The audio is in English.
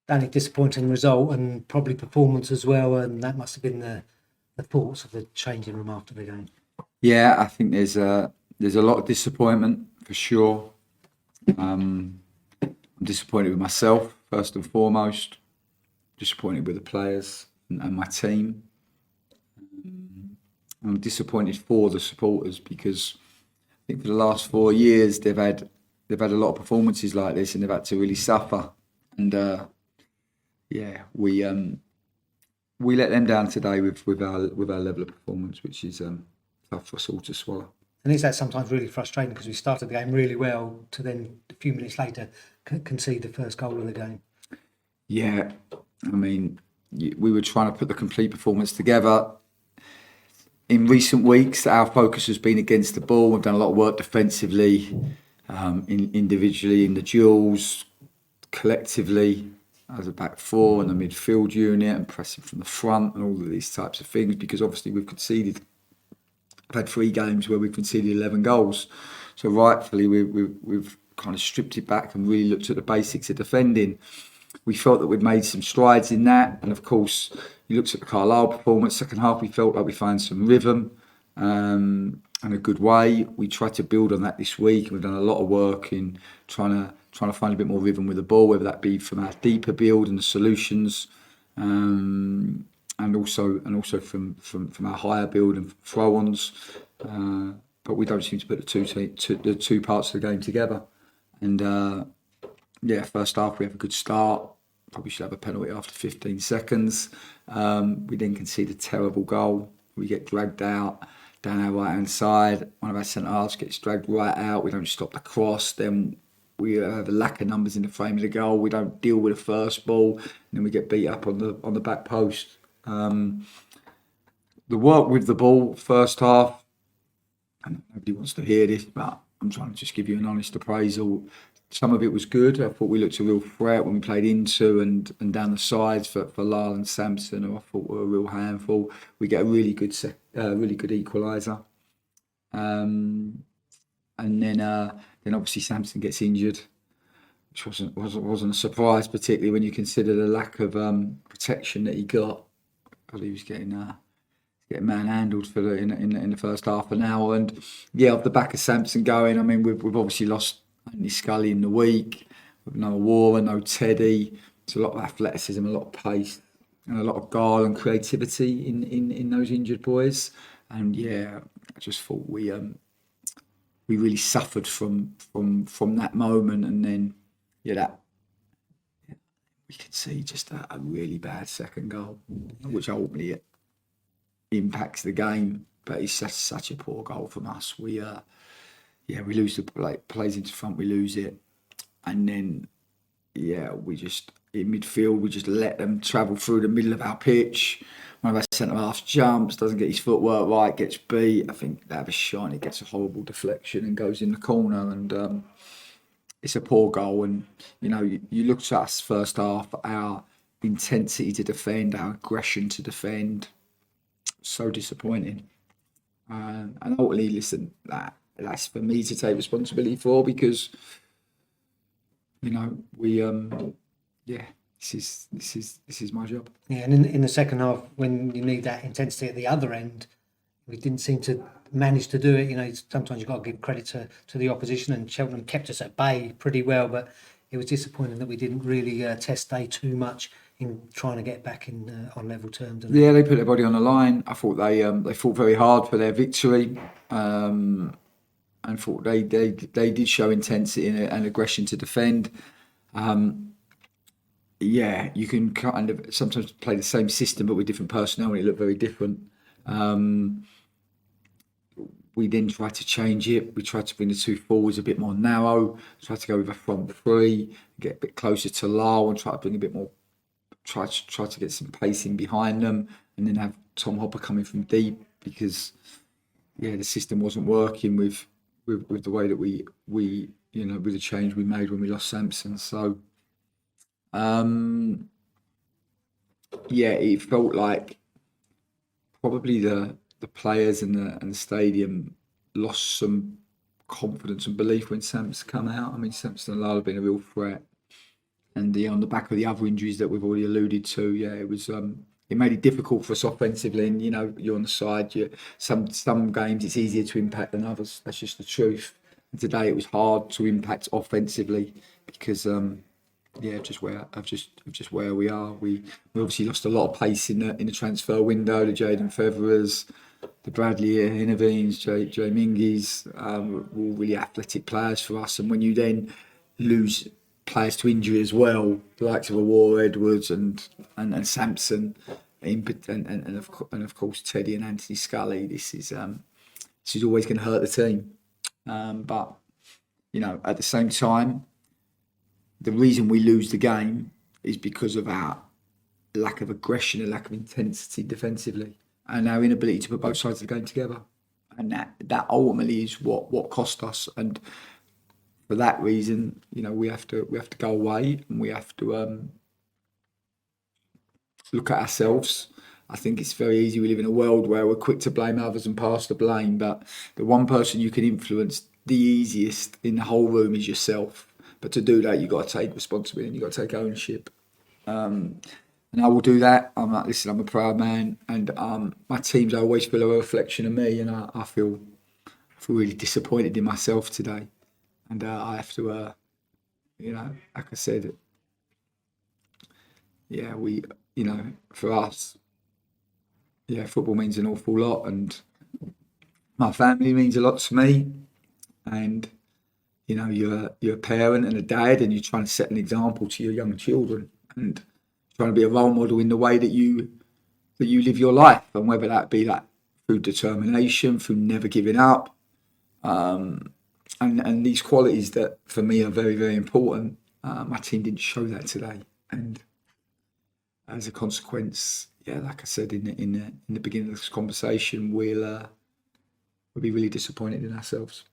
Danny, disappointing result and probably performance as well, and that must have been the thoughts of the changing room after the game. Yeah, I think there's a lot of disappointment for sure. I'm disappointed with myself first and foremost. Disappointed with the players and my team. I'm disappointed for the supporters because I think for the last 4 years they've had a lot of performances like this and they've had to really suffer. And we let them down today with our level of performance, which is tough for us all to swallow. And is that sometimes really frustrating because we started the game really well to then a few minutes later concede the first goal of the game? Yeah, I mean, we were trying to put the complete performance together. In recent weeks, our focus has been against the ball. We've done a lot of work defensively, individually in the duels, collectively as a back four and the midfield unit and pressing from the front and all of these types of things, because obviously we've had 3 games where we've conceded 11 goals. So rightfully, we've kind of stripped it back and really looked at the basics of defending. We felt that we'd made some strides in that. And of course, you looked at the Carlisle performance. Second half, we felt like we found some rhythm and a good way. We tried to build on that this week. We've done a lot of work in trying to find a bit more rhythm with the ball, whether that be from our deeper build and the solutions, and also from our higher build and throw-ons. But we don't seem to put the two parts of the game together. And first half we have a good start. Probably should have a penalty after 15 seconds. We then concede a terrible goal. We get dragged out down our right hand side. One of our centre halves gets dragged right out. We don't stop the cross. Then we have a lack of numbers in the frame of the goal. We don't deal with the first ball. And then we get beat up on the back post. The work with the ball first half, and nobody wants to hear this, but I'm trying to just give you an honest appraisal. Some of it was good. I thought we looked a real threat when we played into and down the sides for Lyle and Sampson, who I thought were a real handful. We get a really good equaliser, and then obviously Sampson gets injured, which wasn't a surprise, particularly when you consider the lack of protection that he got. I he was getting manhandled in the first half an hour, and off the back of Sampson going, I mean we've obviously lost Andy Scully in the week, with no Warren, no Teddy. It's a lot of athleticism, a lot of pace, and a lot of guile and creativity in those injured boys. And I just thought we really suffered from that moment, and then we could see just a really bad second goal, which ultimately impacts the game. But it's such a poor goal from us. We lose the plays into front, we lose it, and then we just in midfield we just let them travel through the middle of our pitch. One of our centre halves jumps, doesn't get his footwork right, gets beat. I think they have a shot and it gets a horrible deflection and goes in the corner, and it's a poor goal. And you looked at us first half, our intensity to defend, our aggression to defend, so disappointing. And ultimately, listen, that's for me to take responsibility for, because this is my job. Yeah, and in the second half, when you need that intensity at the other end, we didn't seem to manage to do it. Sometimes you've got to give credit to the opposition, and Cheltenham kept us at bay pretty well, but it was disappointing that we didn't really test day too much in trying to get back in on level terms. Yeah, they put their body on the line. I thought they fought very hard for their victory. And thought they did show intensity and aggression to defend. You can kind of sometimes play the same system but with different personnel and it looked very different. We then tried to change it. We tried to bring the two forwards a bit more narrow, tried to go with a front three, get a bit closer to Lyle and try to bring a bit more, try to get some pacing behind them, and then have Tom Hopper coming from deep, because the system wasn't working with the way that we with the change we made when we lost Sampson. So it felt like probably the players and the stadium lost some confidence and belief when Sampson come out. I mean, Sampson and Lyle have been a real threat, and on the back of the other injuries that we've already alluded to, yeah, it was. It made it difficult for us offensively, and you're on the side. Some games it's easier to impact than others. That's just the truth. And today it was hard to impact offensively because just where we are. We obviously lost a lot of pace in the transfer window. The Jaden Featherers, the Bradley Hinavines, Jay Mingies, were all really athletic players for us. And when you then lose players to injury as well, the likes of Aurora Edwards and Sampson, and of course Teddy and Anthony Scully, this is always going to hurt the team. But at the same time, the reason we lose the game is because of our lack of aggression and lack of intensity defensively, and our inability to put both sides of the game together. And that ultimately is what cost us. And for that reason, we have to go away and we have to look at ourselves. I think it's very easy. We live in a world where we're quick to blame others and pass the blame, but the one person you can influence the easiest in the whole room is yourself. But to do that, you've got to take responsibility and you've got to take ownership. And I will do that. I'm a proud man, and my teams I always feel a reflection of me, and I feel really disappointed in myself today. And I have to, like I said, for us, football means an awful lot, and my family means a lot to me. And you're a parent and a dad, and you're trying to set an example to your young children, and trying to be a role model in the way that you live your life, and whether that be like through determination, through never giving up, and these qualities that for me are very, very important. My team didn't show that today, and as a consequence, like I said in the beginning of this conversation, we'll be really disappointed in ourselves.